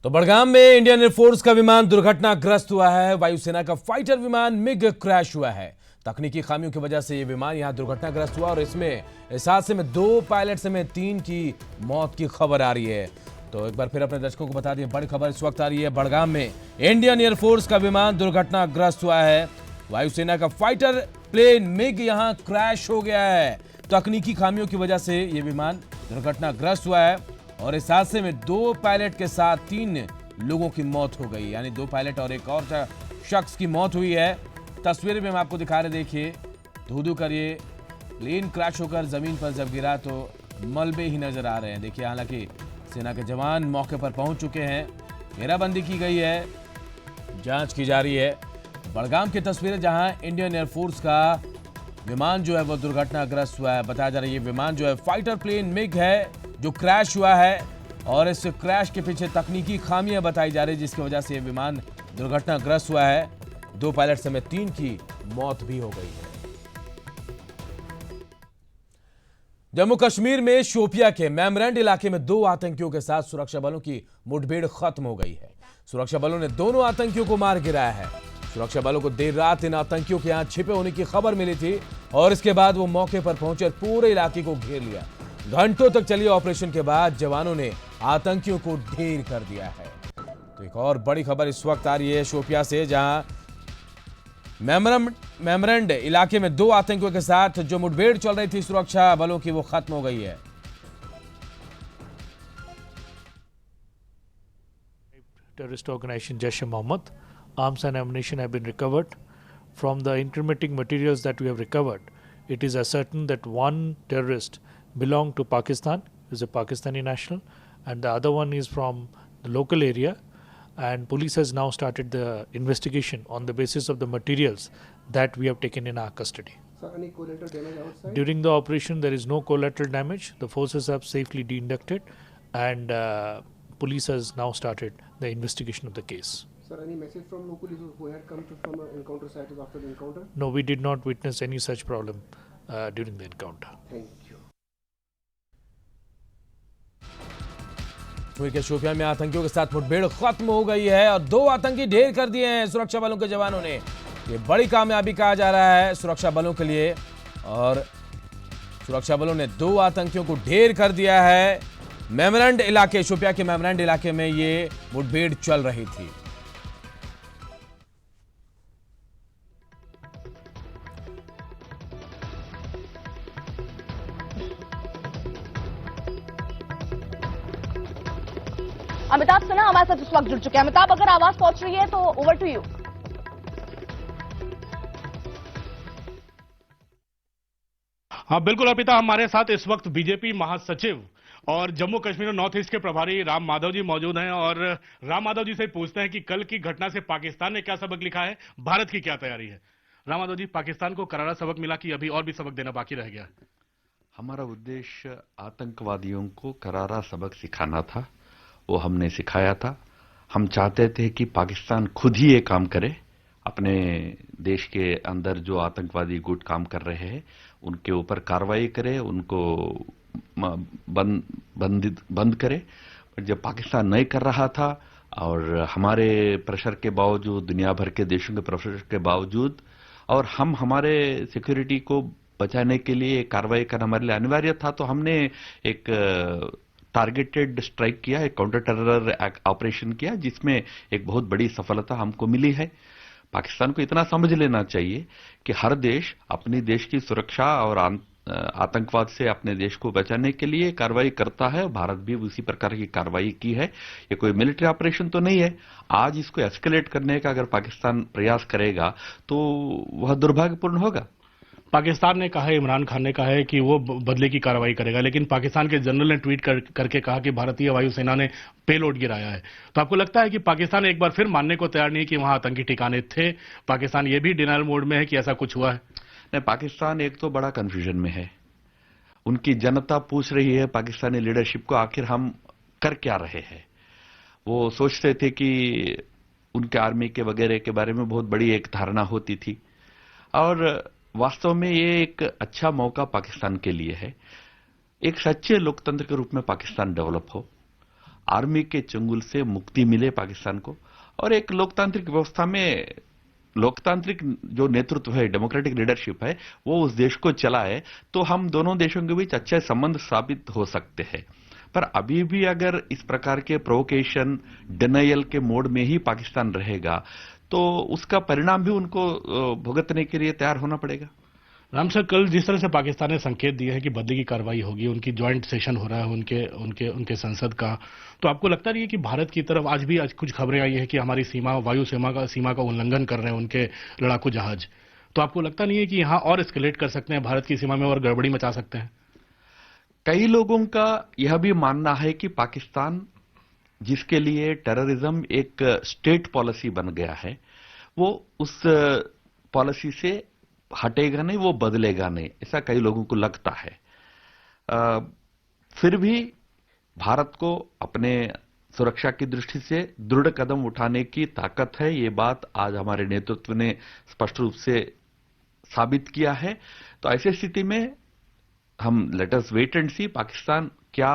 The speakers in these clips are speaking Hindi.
तो बड़गाम में इंडियन एयरफोर्स का विमान दुर्घटनाग्रस्त हुआ है। वायुसेना का फाइटर विमान मिग क्रैश हुआ है। तकनीकी खामियों की वजह से यह विमान यहां दुर्घटनाग्रस्त हुआ और इसमें इस हादसे में 2 पायलट समेत 3 की मौत की खबर आ रही है। तो एक बार फिर अपने दर्शकों को बता दें, बड़ी खबर इस वक्त आ रही है। बड़गाम में इंडियन एयरफोर्स का विमान दुर्घटनाग्रस्त हुआ है। वायुसेना का फाइटर प्लेन मिग यहां क्रैश हो गया है। तकनीकी खामियों की वजह से यह विमान दुर्घटनाग्रस्त हुआ है और इस हादसे में 2 पायलट के साथ 3 लोगों की मौत हो गई, यानी 2 पायलट और एक और शख्स की मौत हुई है। तस्वीर में हम आपको दिखा रहे, देखिए धू-धू कर ये प्लेन क्रैश होकर जमीन पर जब गिरा तो मलबे ही नजर आ रहे हैं। देखिए, हालांकि सेना के जवान मौके पर पहुंच चुके हैं, घेराबंदी की गई है, जांच की जा रही है। बड़गाम की तस्वीरें जहां इंडियन एयरफोर्स का विमान जो है वो दुर्घटनाग्रस्त हुआ है। बताया जा रहा है ये विमान जो है फाइटर प्लेन मिग है जो क्रैश हुआ है और इस क्रैश के पीछे तकनीकी खामियां बताई जा रही है, जिसकी वजह से यह विमान दुर्घटनाग्रस्त हुआ है। 2 पायलट समेत 3 की मौत भी हो गई है। जम्मू कश्मीर में शोपिया के मेमरैंड इलाके में 2 आतंकियों के साथ सुरक्षा बलों की मुठभेड़ खत्म हो गई है। सुरक्षा बलों ने दोनों आतंकियों को मार गिराया है। सुरक्षा बलों को देर रात इन आतंकियों के यहां छिपे होने की खबर मिली थी और इसके बाद वो मौके पर पहुंचे और पूरे इलाके को घेर लिया। घंटों तक चली ऑपरेशन के बाद जवानों ने आतंकियों को ढेर कर दिया है। तो एक और बड़ी खबर इस वक्त आ रही है शोपिया से, जहां मेमरैंड इलाके में 2 आतंकियों के साथ जो मुठभेड़ चल रही थी सुरक्षा बलों की, वो खत्म हो गई है। Terrorist organization Jaish-e-Mohammed. Arms and ammunition have been recovered. From the incriminating materials that we have recovered, it is ascertained that one terrorist belonged to Pakistan, is a Pakistani national, and the other one is from the local area. And police has now started the investigation on the basis of the materials that we have taken in our custody. Sir, any collateral damage outside? During the operation, there is no collateral damage. The forces have safely de-inducted, and police has now started the investigation of the case. Sir, any message from locals who had come from an encounter site after the encounter? No, we did not witness any such problem during the encounter. Thank you. के शोपिया में आतंकियों के साथ मुठभेड़ खत्म हो गई है और 2 आतंकी ढेर कर दिए हैं सुरक्षा बलों के जवानों ने। ये बड़ी कामयाबी कहा जा रहा है सुरक्षा बलों के लिए और सुरक्षा बलों ने 2 आतंकियों को ढेर कर दिया है। मेमरैंड इलाके, शोपिया के मेमरैंड इलाके में ये मुठभेड़ चल रही थी। अमिताभ सिन्हा हमारे साथ इस वक्त जुड़ चुके हैं। अमिताभ, अगर आवाज पहुंच रही है तो ओवर टू यू। हाँ बिल्कुल अर्पिता, हमारे साथ इस वक्त बीजेपी महासचिव और जम्मू कश्मीर और नॉर्थ ईस्ट के प्रभारी राम माधव जी मौजूद हैं और राम माधव जी से पूछते हैं कि कल की घटना से पाकिस्तान ने क्या सबक लिखा है, भारत की क्या तैयारी है। राम माधव जी, पाकिस्तान को करारा सबक मिला कि अभी और भी सबक देना बाकी रह गया? हमारा उद्देश्य आतंकवादियों को करारा सबक सिखाना था, वो हमने सिखाया था। हम चाहते थे कि पाकिस्तान खुद ही ये काम करे, अपने देश के अंदर जो आतंकवादी गुट काम कर रहे हैं उनके ऊपर कार्रवाई करे, उनको बंद करे। पर जब पाकिस्तान नहीं कर रहा था और हमारे प्रेशर के बावजूद, दुनिया भर के देशों के प्रेशर के बावजूद, और हम हमारे सिक्योरिटी को बचाने के लिए कार्रवाई करना हमारे लिए अनिवार्य था, तो हमने एक टारगेटेड स्ट्राइक किया, एक काउंटर टेरर ऑपरेशन किया, जिसमें एक बहुत बड़ी सफलता हमको मिली है। पाकिस्तान को इतना समझ लेना चाहिए कि हर देश अपनी देश की सुरक्षा और आतंकवाद से अपने देश को बचाने के लिए कार्रवाई करता है। भारत भी उसी प्रकार की कार्रवाई की है। ये कोई मिलिट्री ऑपरेशन तो नहीं है। आज इसको एस्केलेट करने का अगर पाकिस्तान प्रयास करेगा तो वह दुर्भाग्यपूर्ण होगा। पाकिस्तान ने कहा है, इमरान खान ने कहा है कि वो बदले की कार्रवाई करेगा, लेकिन पाकिस्तान के जनरल ने ट्वीट करके कहा कि भारतीय वायुसेना ने पेलोड गिराया है। तो आपको लगता है कि पाकिस्तान एक बार फिर मानने को तैयार नहीं कि वहां आतंकी ठिकाने थे? पाकिस्तान ये भी डिनायल मोड में है कि ऐसा कुछ हुआ है? नहीं, पाकिस्तान एक तो बड़ा कंफ्यूजन में है। उनकी जनता पूछ रही है पाकिस्तानी लीडरशिप को, आखिर हम कर क्या रहे हैं। वो सोचते थे कि उनके आर्मी के वगैरह के बारे में बहुत बड़ी एक धारणा होती थी और वास्तव में ये एक अच्छा मौका पाकिस्तान के लिए है। एक सच्चे लोकतंत्र के रूप में पाकिस्तान डेवलप हो, आर्मी के चंगुल से मुक्ति मिले पाकिस्तान को, और एक लोकतांत्रिक व्यवस्था में लोकतांत्रिक जो नेतृत्व है, डेमोक्रेटिक लीडरशिप है, वो उस देश को चलाए, तो हम दोनों देशों के बीच अच्छे संबंध स्थापित हो सकते हैं। पर अभी भी अगर इस प्रकार के प्रोवोकेशन, डिनायल के मोड में ही पाकिस्तान रहेगा, तो उसका परिणाम भी उनको भुगतने के लिए तैयार होना पड़ेगा। राम सर, कल जिस तरह से पाकिस्तान ने संकेत दिया है कि बदले की कार्रवाई होगी, उनकी ज्वाइंट सेशन हो रहा है उनके संसद का, तो आपको लगता नहीं है कि भारत की तरफ आज कुछ खबरें आई है कि हमारी वायु सीमा का उल्लंघन कर रहे हैं उनके लड़ाकू जहाज? तो आपको लगता नहीं है कि यहां और एस्केलेट कर सकते हैं, भारत की सीमा में और गड़बड़ी मचा सकते हैं? कई लोगों का यह भी मानना है कि पाकिस्तान, जिसके लिए टेररिज्म एक स्टेट पॉलिसी बन गया है, वो उस पॉलिसी से हटेगा नहीं, वो बदलेगा नहीं, ऐसा कई लोगों को लगता है। फिर भी भारत को अपने सुरक्षा की दृष्टि से दृढ़ कदम उठाने की ताकत है, ये बात आज हमारे नेतृत्व ने स्पष्ट रूप से साबित किया है। तो ऐसी स्थिति में हम लेट अस वेट एंड सी, पाकिस्तान क्या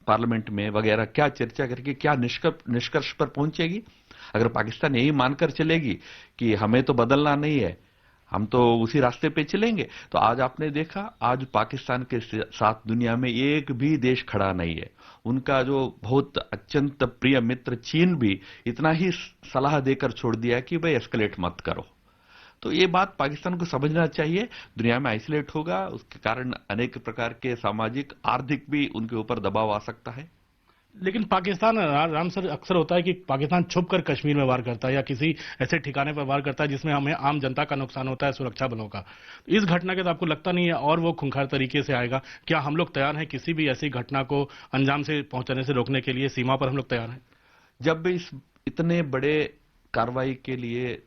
पार्लियामेंट में वगैरह क्या चर्चा करके क्या निष्कर्ष पर पहुंचेगी। अगर पाकिस्तान यही मानकर चलेगी कि हमें तो बदलना नहीं है, हम तो उसी रास्ते पे चलेंगे, तो आज आपने देखा, आज पाकिस्तान के साथ दुनिया में एक भी देश खड़ा नहीं है। उनका जो बहुत अत्यंत प्रिय मित्र चीन भी इतना ही सलाह देकर छोड़ दिया कि भाई एस्केलेट मत करो। तो ये बात पाकिस्तान को समझना चाहिए। दुनिया में आइसोलेट होगा, उसके कारण अनेक प्रकार के सामाजिक, आर्थिक भी उनके ऊपर दबाव आ सकता है। लेकिन पाकिस्तान, राम सर, अक्सर होता है कि पाकिस्तान छुप कर कश्मीर में वार करता है या किसी ऐसे ठिकाने पर वार करता है जिसमें हमें आम जनता का नुकसान होता है, सुरक्षा बलों का। इस घटना के तो आपको लगता नहीं है और वो खूंखार तरीके से आएगा? क्या हम लोग तैयार हैं किसी भी ऐसी घटना को अंजाम से पहुंचने से रोकने के लिए? सीमा पर हम लोग तैयार हैं? जब इस इतने बड़े कार्रवाई के लिए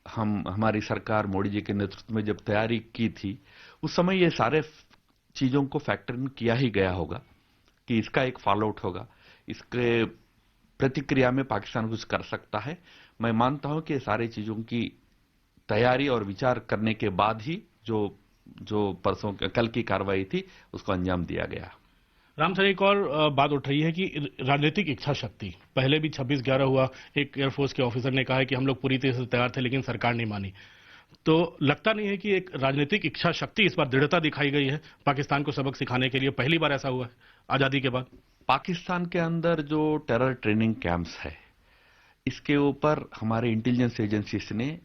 हमारी सरकार मोदी जी के नेतृत्व में जब तैयारी की थी, उस समय ये सारे चीजों को फैक्टर इन किया ही गया होगा कि इसका एक फॉल आउट होगा, इसके प्रतिक्रिया में पाकिस्तान कुछ कर सकता है। मैं मानता हूं कि सारी चीजों की तैयारी और विचार करने के बाद ही जो कल की कार्रवाई थी उसको अंजाम दिया गया। राम सर, एक और बात उठ रही है कि राजनीतिक इच्छा शक्ति, पहले भी 26/11 हुआ, एक एयरफोर्स के ऑफिसर ने कहा है कि हम लोग पूरी तरह से तैयार थे लेकिन सरकार नहीं मानी। तो लगता नहीं है कि एक राजनीतिक इच्छा शक्ति, इस बार दृढ़ता दिखाई गई है पाकिस्तान को सबक सिखाने के लिए? पहली बार ऐसा हुआ है आजादी के बाद। पाकिस्तान के अंदर जो टेरर ट्रेनिंग कैंप्स है, इसके ऊपर हमारे इंटेलिजेंस एजेंसीज ने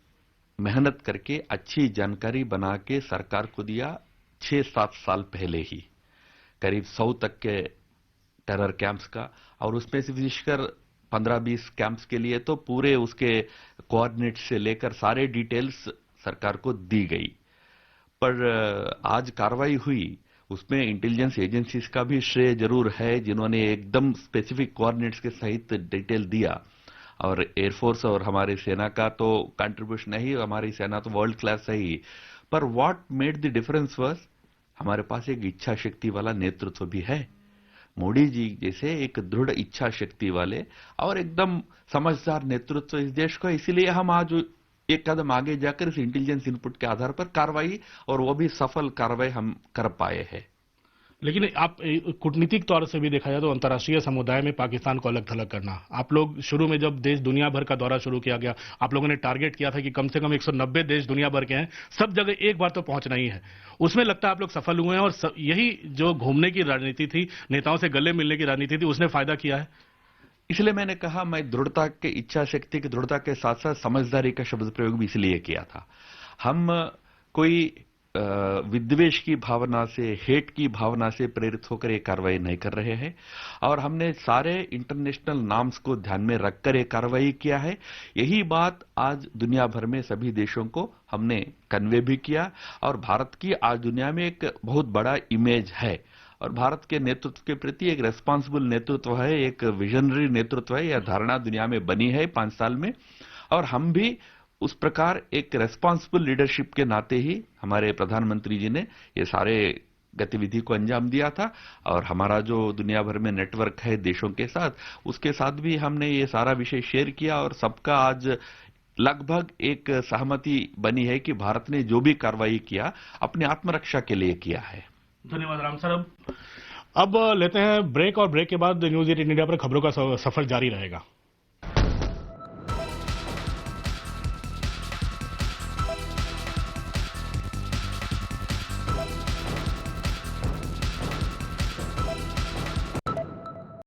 मेहनत करके अच्छी जानकारी बना के सरकार को दिया 6-7 साल पहले ही, करीब 100 तक के टेरर कैंप्स का, और उसमें से विशेषकर 15-20 कैंप्स के लिए तो पूरे उसके कोऑर्डिनेट से लेकर सारे डिटेल्स सरकार को दी गई। पर आज कार्रवाई हुई, उसमें इंटेलिजेंस एजेंसीज का भी श्रेय जरूर है, जिन्होंने एकदम स्पेसिफिक कोऑर्डिनेट्स के सहित डिटेल दिया, और एयरफोर्स और हमारी सेना का तो कंट्रीब्यूशन है ही, हमारी सेना तो वर्ल्ड क्लास है ही। पर what made the difference was, हमारे पास एक इच्छा शक्ति वाला नेतृत्व भी है। मोदी जी जैसे एक दृढ़ इच्छा शक्ति वाले और एकदम समझदार नेतृत्व इस देश को, इसीलिए हम आज एक कदम आगे जाकर इस इंटेलिजेंस इनपुट के आधार पर कार्रवाई, और वो भी सफल कार्रवाई हम कर पाए हैं। लेकिन आप कूटनीतिक तौर से भी देखा जाए तो अंतर्राष्ट्रीय समुदाय में पाकिस्तान को अलग थलग करना, आप लोग शुरू में जब देश दुनिया भर का दौरा शुरू किया गया, आप लोगों ने टारगेट किया था कि कम से कम 190 देश दुनिया भर के हैं, सब जगह एक बार तो पहुंचना ही है। उसमें लगता है आप लोग सफल हुए हैं, और यही जो घूमने की राजनीति थी, नेताओं से गले मिलने की राजनीति थी, उसने फायदा किया है। इसलिए मैंने कहा, मैं दृढ़ता के, इच्छा शक्ति की दृढ़ता के साथ साथ समझदारी का शब्द प्रयोग भी इसलिए किया था। हम कोई विद्वेष की भावना से, हेट की भावना से प्रेरित होकर ये कार्रवाई नहीं कर रहे हैं, और हमने सारे इंटरनेशनल नॉर्म्स को ध्यान में रखकर ये कार्रवाई किया है। यही बात आज दुनिया भर में सभी देशों को हमने कन्वे भी किया, और भारत की आज दुनिया में एक बहुत बड़ा इमेज है, और भारत के नेतृत्व के प्रति एक रेस्पॉन्सिबल नेतृत्व है, एक विजनरी नेतृत्व है, यह धारणा दुनिया में बनी है 5 साल में। और हम भी उस प्रकार एक रेस्पॉन्सिबल लीडरशिप के नाते ही हमारे प्रधानमंत्री जी ने ये सारे गतिविधि को अंजाम दिया था, और हमारा जो दुनिया भर में नेटवर्क है देशों के साथ, उसके साथ भी हमने ये सारा विषय शेयर किया, और सबका आज लगभग एक सहमति बनी है कि भारत ने जो भी कार्रवाई किया अपनी आत्मरक्षा के लिए किया है। धन्यवाद राम सर। अब लेते हैं ब्रेक और ब्रेक के बाद न्यूज 18 इंडिया पर खबरों का सफर जारी रहेगा।